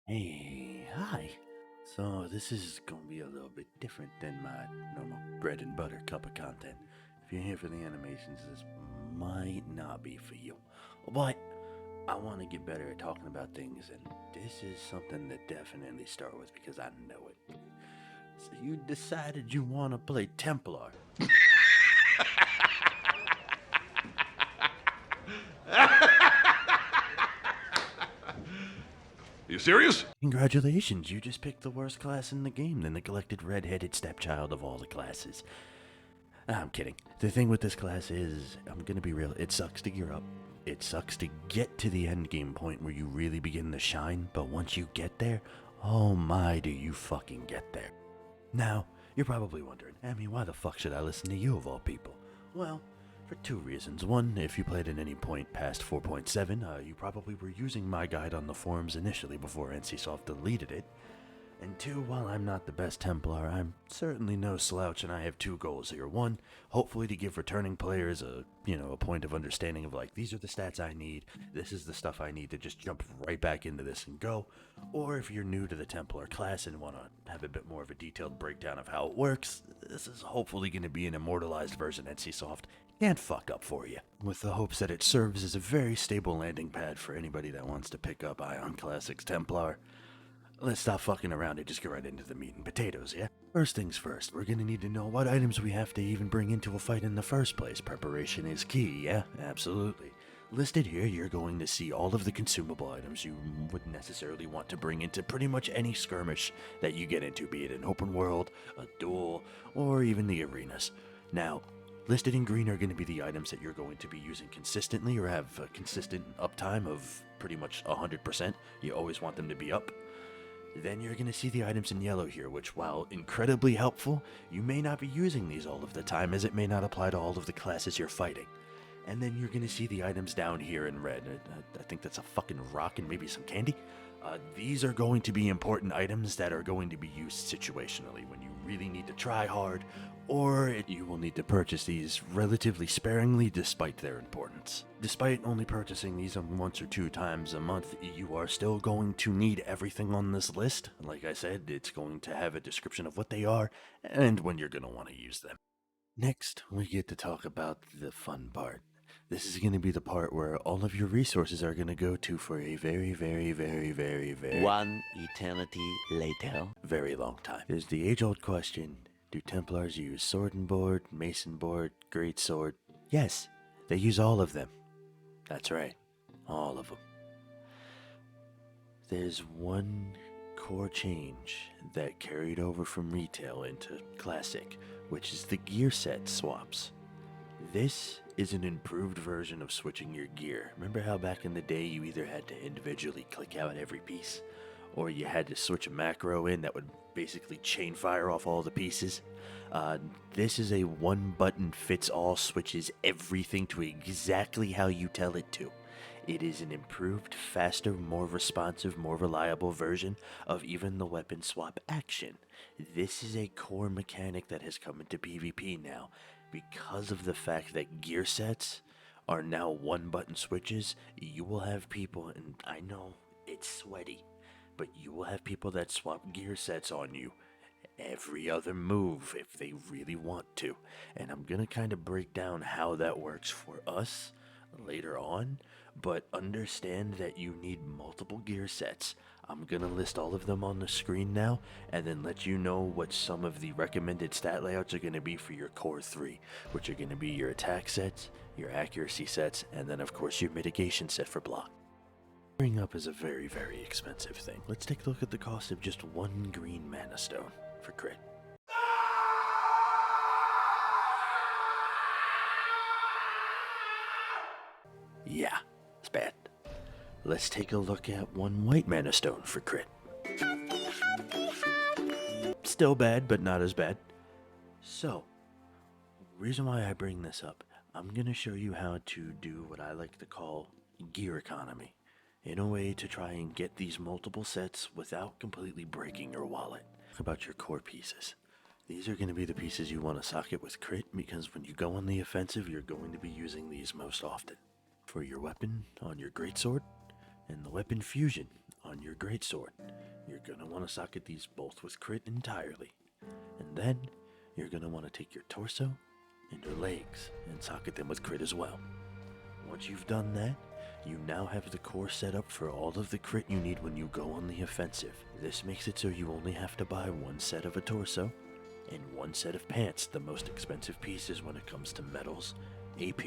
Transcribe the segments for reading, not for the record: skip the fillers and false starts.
Hey, hi. So this is gonna be a little bit different than my normal bread and butter cup of content. If you're here for the animations, this might not be for you. But I want to get better at talking about things, and this is something to definitely start with because I know it. So you decided you want to play Templar. You serious? Congratulations, you just picked the worst class in the game, the neglected red-headed stepchild of all the classes. I'm kidding. The thing with this class is, I'm gonna be real, it sucks to gear up. It sucks to get to the end game point where you really begin to shine, but once you get there, oh my, do you fucking get there. Now, you're probably wondering, Emmy, why the fuck should I listen to you of all people? Well, for two reasons. One, if you played at any point past 4.7, you probably were using my guide on the forums initially before NCSoft deleted it. And two, while I'm not the best Templar, I'm certainly no slouch, and I have two goals here. One, hopefully to give returning players a point of understanding of like, these are the stats I need, this is the stuff I need to just jump right back into this and go. Or if you're new to the Templar class and want to have a bit more of a detailed breakdown of how it works, this is hopefully going to be an immortalized version NCSoft can't fuck up for you, with the hopes that it serves as a very stable landing pad for anybody that wants to pick up Aionclassic's Templar. Let's stop fucking around and just get right into the meat and potatoes, yeah? First things first, we're gonna need to know what items we have to even bring into a fight in the first place. Preparation is key, yeah? Absolutely. Listed here, you're going to see all of the consumable items you would necessarily want to bring into pretty much any skirmish that you get into, be it an open world, a duel, or even the arenas. Now, listed in green are going to be the items that you're going to be using consistently or have a consistent uptime of pretty much 100%. You always want them to be up. Then you're going to see the items in yellow here, which, while incredibly helpful, you may not be using these all of the time as it may not apply to all of the classes you're fighting. And then you're going to see the items down here in red. I think that's a fucking rock and maybe some candy. These are going to be important items that are going to be used situationally when you really need to try hard, or you will need to purchase these relatively sparingly despite their importance. Despite only purchasing these once or two times a month, you are still going to need everything on this list. Like I said, it's going to have a description of what they are and when you're going to want to use them. Next, we get to talk about the fun part. This is going to be the part where all of your resources are going to go to for a very One eternity later. very long time. There's the age-old question, do Templars use sword and board, mason board, great sword? Yes, they use all of them. That's right, all of them. There's one core change that carried over from retail into Classic, which is the gear set swaps. This is an improved version of switching your gear. Remember how back in the day you either had to individually click out every piece, or you had to switch a macro in that would basically chain fire off all the pieces? This is a one button fits all, switches everything to exactly how you tell it to. It is an improved, faster, more responsive, more reliable version of even the weapon swap action. This is a core mechanic that has come into PvP now. Because of the fact that gear sets are now one button switches, you will have people, and I know it's sweaty, but you will have people that swap gear sets on you every other move if they really want to. And I'm gonna kind of break down how that works for us later on, but understand that you need multiple gear sets. I'm gonna list all of them on the screen now, and then let you know what some of the recommended stat layouts are gonna be for your core 3, which are gonna be your attack sets, your accuracy sets, and then of course your mitigation set for block. Gearing up is a very expensive thing. Let's take a look at the cost of just one green mana stone for crit. Yeah, it's bad. Let's take a look at one white mana stone for crit. Still bad, but not as bad. So, reason why I bring this up, I'm going to show you how to do what I like to call gear economy, in a way to try and get these multiple sets without completely breaking your wallet. Talk about your core pieces. These are going to be the pieces you want to socket with crit, because when you go on the offensive, you're going to be using these most often. For your weapon on your greatsword, and the weapon fusion on your greatsword. You're going to want to socket these both with crit entirely. And then you're going to want to take your torso and your legs and socket them with crit as well. Once you've done that, you now have the core set up for all of the crit you need when you go on the offensive. This makes it so you only have to buy one set of a torso and one set of pants, the most expensive pieces when it comes to medals, AP,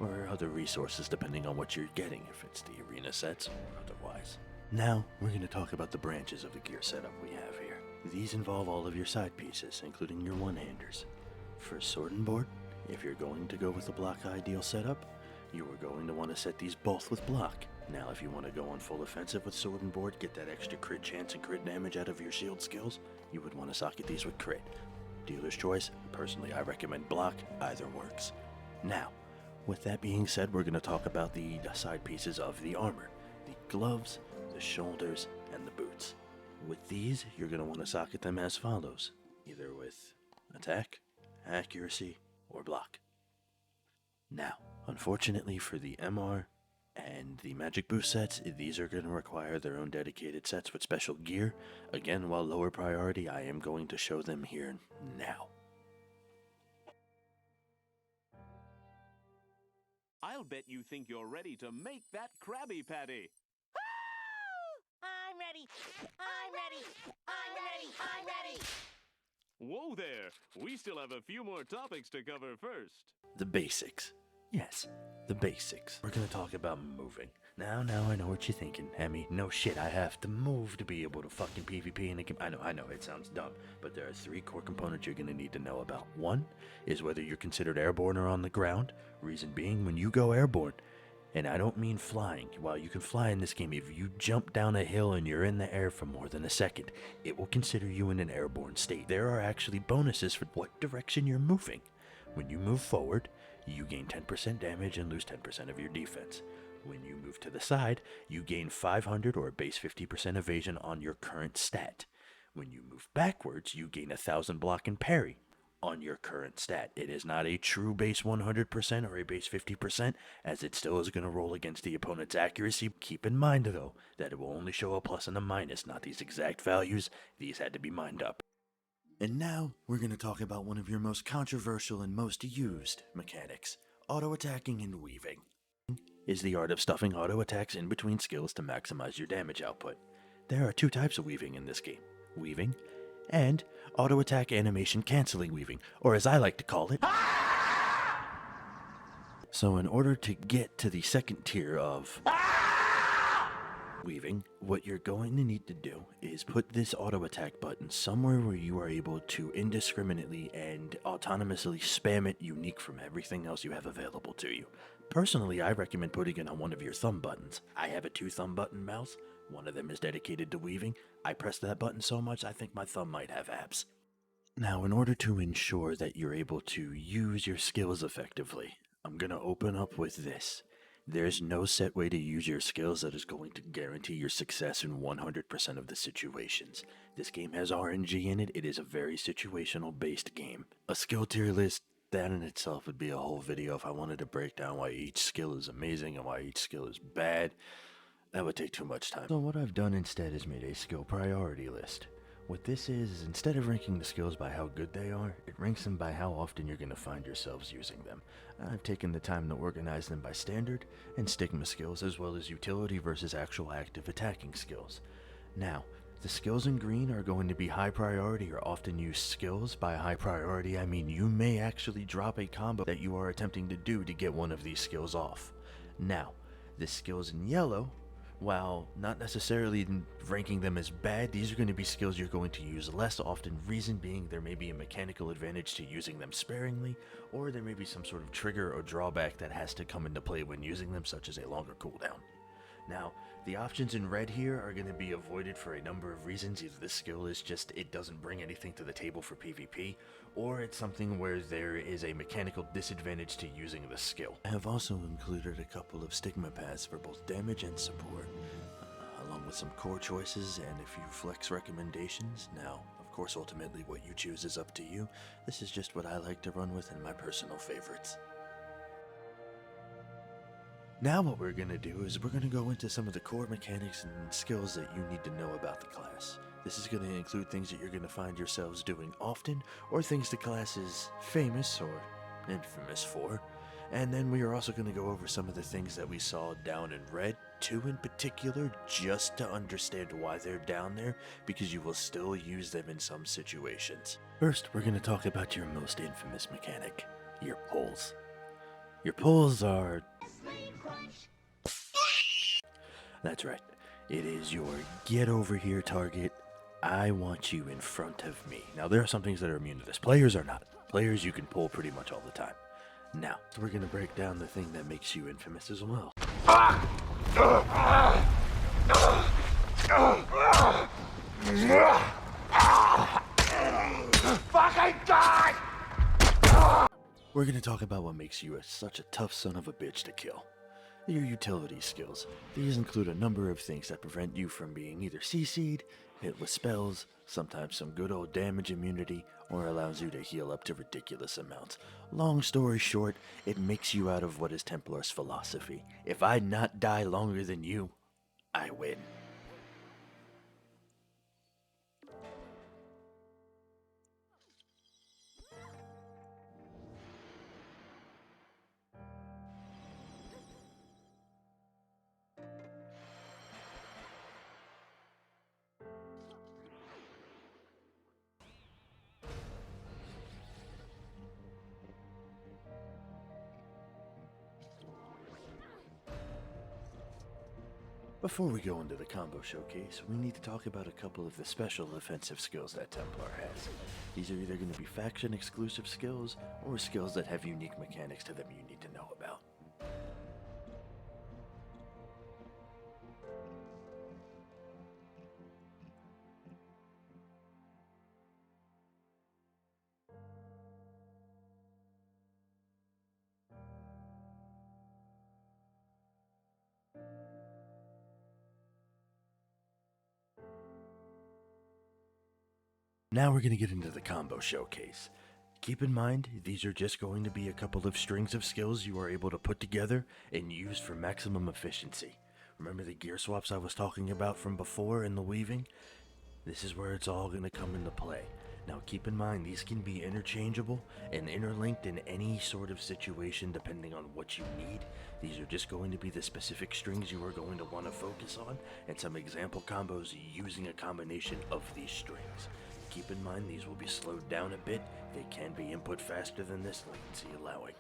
or other resources depending on what you're getting, if it's the arena sets or otherwise. Now, we're going to talk about the branches of the gear setup we have here. These involve all of your side pieces, including your one-handers. For sword and board, if you're going to go with the block ideal setup, you are going to want to set these both with block. Now, if you want to go on full offensive with sword and board, get that extra crit chance and crit damage out of your shield skills, you would want to socket these with crit. Dealer's choice. Personally, I recommend block. Either works. Now, with that being said, we're going to talk about the side pieces of the armor. The gloves, the shoulders, and the boots. With these, you're going to want to socket them as follows. Either with attack, accuracy, or block. Now, unfortunately for the MR and the magic boost sets, these are going to require their own dedicated sets with special gear. Again, while lower priority, I am going to show them here now. I'll bet you think you're ready to make that Krabby Patty. I'm ready! I'm ready! I'm ready! I'm ready! Whoa there! We still have a few more topics to cover first. The basics. Yes, the basics. We're gonna talk about moving. Now I know what you're thinking, Emmy. No shit, I have to move to be able to fucking PvP in a game. I know, it sounds dumb, but there are 3 core components you're gonna need to know about. One is whether you're considered airborne or on the ground. Reason being, when you go airborne, and I don't mean flying. While you can fly in this game, if you jump down a hill and you're in the air for more than a second, it will consider you in an airborne state. There are actually bonuses for what direction you're moving. When you move forward, you gain 10% damage and lose 10% of your defense. When you move to the side, you gain 500 or a base 50% evasion on your current stat. When you move backwards, you gain 1000 block and parry on your current stat. It is not a true base 100% or a base 50%, as it still is going to roll against the opponent's accuracy. Keep in mind, though, that it will only show a plus and a minus, not these exact values. These had to be mined up. And now, we're going to talk about one of your most controversial and most used mechanics, auto-attacking and weaving. Is the art of stuffing auto-attacks in between skills to maximize your damage output. There are 2 types of weaving in this game, weaving and auto-attack animation canceling weaving, or as I like to call it. So in order to get to the second tier of weaving, what you're going to need to do is put this auto attack button somewhere where you are able to indiscriminately and autonomously spam it, unique from everything else you have available to you. Personally, I recommend putting it on one of your thumb buttons. I have a 2 thumb button mouse. One of them is dedicated to weaving. I press that button so much I think my thumb might have abs. Now, in order to ensure that you're able to use your skills effectively, I'm going to open up with this. There's no set way to use your skills that is going to guarantee your success in 100% of the situations. This game has RNG in it. It is a very situational based game. A skill tier list, that in itself would be a whole video if I wanted to break down why each skill is amazing and why each skill is bad. That would take too much time. So what I've done instead is made a skill priority list. What this is, instead of ranking the skills by how good they are, it ranks them by how often you're going to find yourselves using them. I've taken the time to organize them by standard and stigma skills, as well as utility versus actual active attacking skills. Now, the skills in green are going to be high priority or often used skills. By high priority, I mean you may actually drop a combo that you are attempting to do to get one of these skills off. Now, the skills in yellow, while not necessarily ranking them as bad, these are going to be skills you're going to use less often, reason being there may be a mechanical advantage to using them sparingly, or there may be some sort of trigger or drawback that has to come into play when using them, such as a longer cooldown. Now, the options in red here are going to be avoided for a number of reasons. Either this skill is just, it doesn't bring anything to the table for PvP, or it's something where there is a mechanical disadvantage to using the skill. I have also included a couple of stigma paths for both damage and support, along with some core choices and a few flex recommendations. Now, of course, ultimately what you choose is up to you. This is just what I like to run with and my personal favorites. Now what we're going to do is we're going to go into some of the core mechanics and skills that you need to know about the class. This is going to include things that you're going to find yourselves doing often, or things the class is famous or infamous for. And then we are also going to go over some of the things that we saw down in red, 2 in particular, just to understand why they're down there, because you will still use them in some situations. First, we're going to talk about your most infamous mechanic, your pulls. Your pulls are... That's right. It is your get over here target. I want you in front of me. Now, there are some things that are immune to this. Players are not. Players you can pull pretty much all the time. Now, we're going to break down the thing that makes you infamous as well. Fucking die! We're going to talk about what makes you such a tough son of a bitch to kill. Your utility skills. These include a number of things that prevent you from being either CC'd, hit with spells, sometimes some good old damage immunity, or allows you to heal up to ridiculous amounts. Long story short, it makes you out of what is Templar's philosophy. If I not die longer than you, I win. Before we go into the combo showcase, we need to talk about a couple of the special offensive skills that Templar has. These are either going to be faction exclusive skills, or skills that have unique mechanics to them you need to know about. Now we're going to get into the combo showcase. Keep in mind, these are just going to be a couple of strings of skills you are able to put together and use for maximum efficiency. Remember the gear swaps I was talking about from before in the weaving? This is where it's all going to come into play. Now keep in mind, these can be interchangeable and interlinked in any sort of situation depending on what you need. These are just going to be the specific strings you are going to want to focus on, and some example combos using a combination of these strings. Keep in mind, these will be slowed down a bit. They can be input faster than this latency allowing.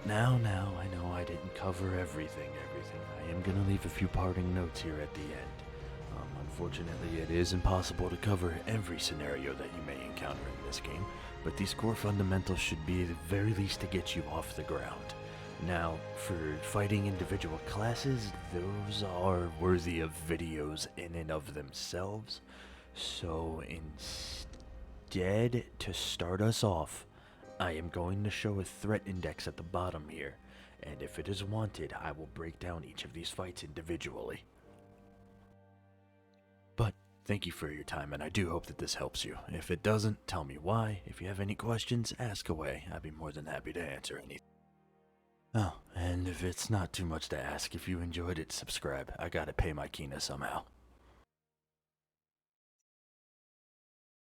Now, I know I didn't cover everything. I am going to leave a few parting notes here at the end. Unfortunately, it is impossible to cover every scenario that you may encounter in this game, but these core fundamentals should be at the very least to get you off the ground. Now, for fighting individual classes, those are worthy of videos in and of themselves. So instead, to start us off, I am going to show a threat index at the bottom here, and if it is wanted, I will break down each of these fights individually. But thank you for your time, and I do hope that this helps you. If it doesn't, tell me why. If you have any questions, ask away. I'd be more than happy to answer anything. Oh, and if it's not too much to ask, if you enjoyed it, subscribe. I gotta pay my Kina somehow.